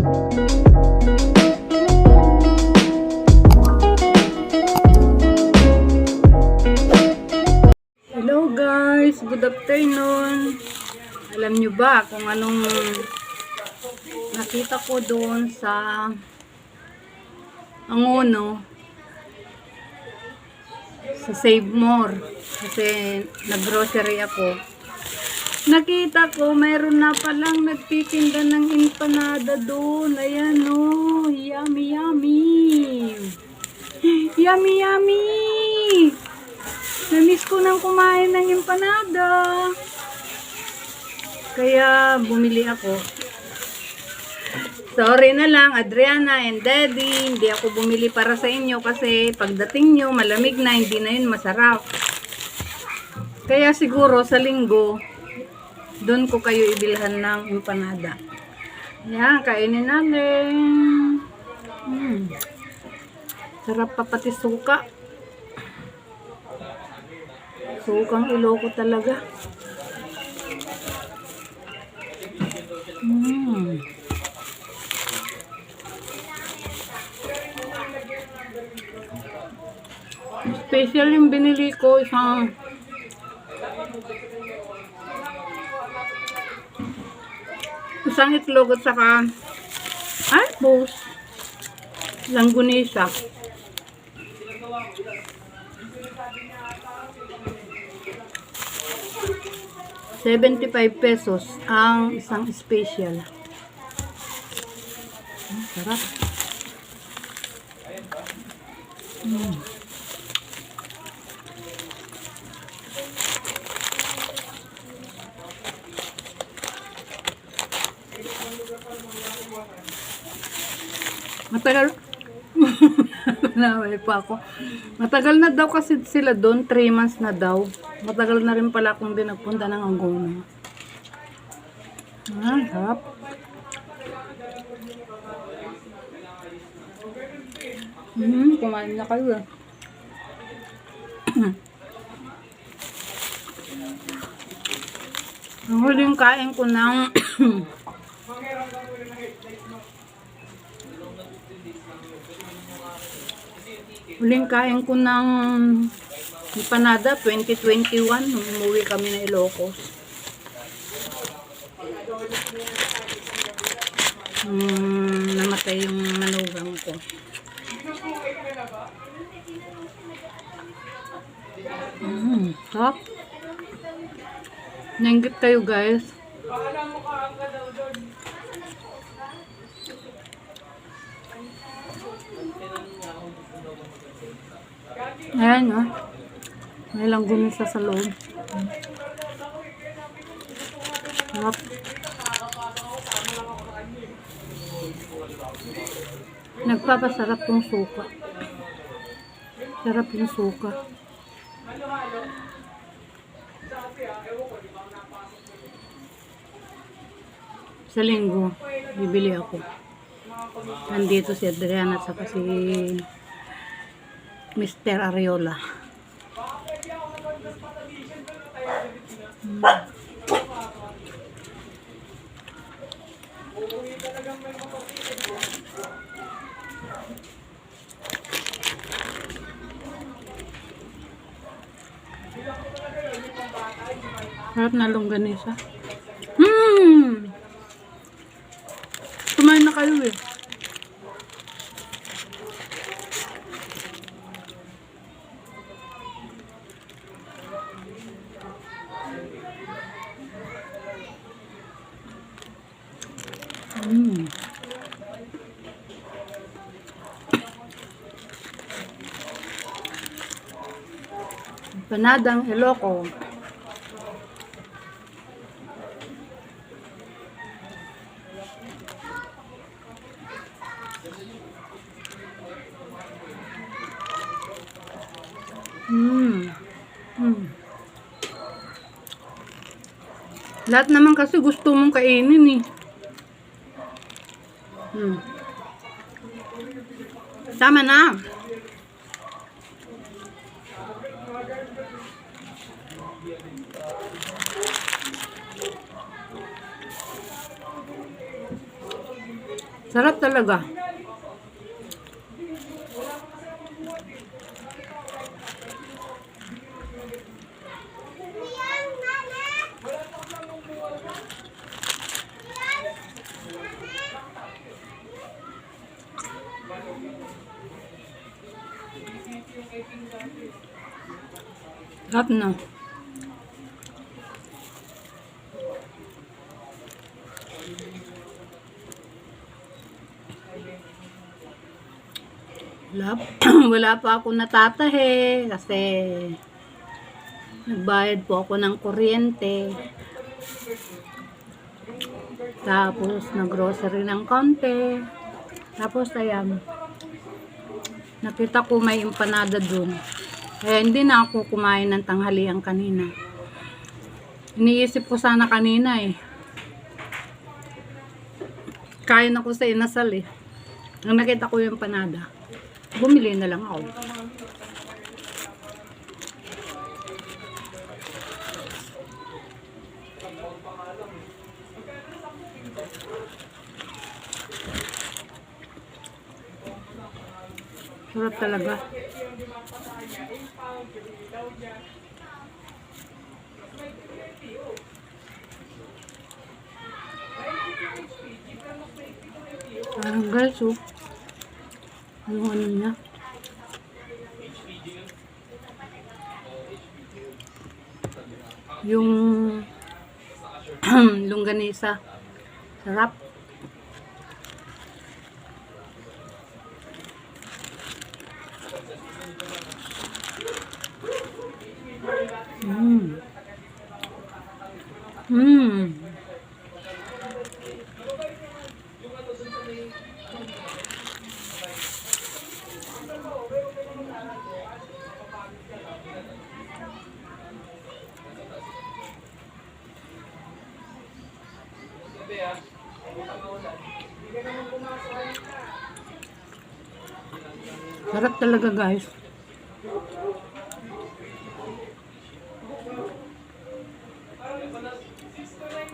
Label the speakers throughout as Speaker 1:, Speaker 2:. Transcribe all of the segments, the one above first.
Speaker 1: Hello guys, good afternoon. Alam nyo ba kung anong nakita ko doon sa Angono sa Save More kasi nag-grocery ako. Nakita ko mayroon na palang nagtitinda ng empanada doon. Ayan o, yummy yummy. Yummy yummy. Namiss ko nang kumain ng empanada. Kaya bumili ako. Sorry na lang, Adriana and Daddy. Hindi ako bumili para sa inyo kasi pagdating nyo, malamig na, hindi na yun masarap. Kaya siguro sa linggo, doon ko kayo ibilhan ng empanada. Yan, kainin natin. Sarap pa pati suka. Sukang Iloko talaga. Special yung binili ko, isang itlog at saka albos, langgunisa. ₱75 ang isang special. Sarap. Matagal naway pa ako. Matagal na daw kasi sila doon, 3 months na daw. Matagal na rin pala akong din nagpunta ng Angono. Harap. Kumain na kayo eh. Ang huling kain ko ng empanada 2021 nung umuwi kami ng Ilocos. Namatay yung manugang ko. Sarap. Nanggit kayo guys. Ayan o. May langgumisa sa loob. Sarap. Nagpapasarap yung suka. Sarap yung suka. Sa linggo, bibili ako. Nandito si Adriana at saka si Mr. Ariola. Harap na longganisa. Kumain na kayo eh. Empanadang Iloko. Lahat naman kasi gusto mong kainin eh. Tama na. Sarap talaga. Sarap na. Wala, wala pa ako natatahi kasi nagbayad po ako ng kuryente. Tapos naggrocery ng konti. Tapos ayan, nakita ko may empanada dun. Kaya hindi na ako kumain ng tanghalian kanina. Iniisip ko sana kanina eh. Kain ako sa inasal eh. Nang nakita ko yung empanada, bumili na lang ako. Sarap talaga. Guys, oh. Ano niya? Yung longganisa. Sarap. Sarap talaga, guys.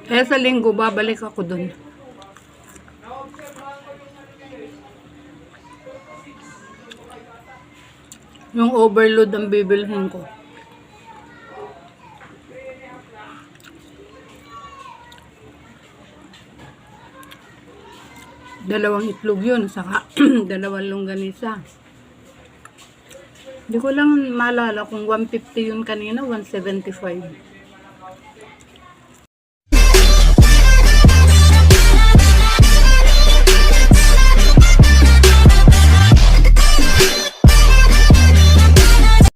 Speaker 1: Kaya sa linggo, babalik ako dun. Yung overload ang bibilhin ko. Dalawang itlog yun, saka dalawang longganisa. Hindi ko lang maalala kung 150 yun kanina, 175.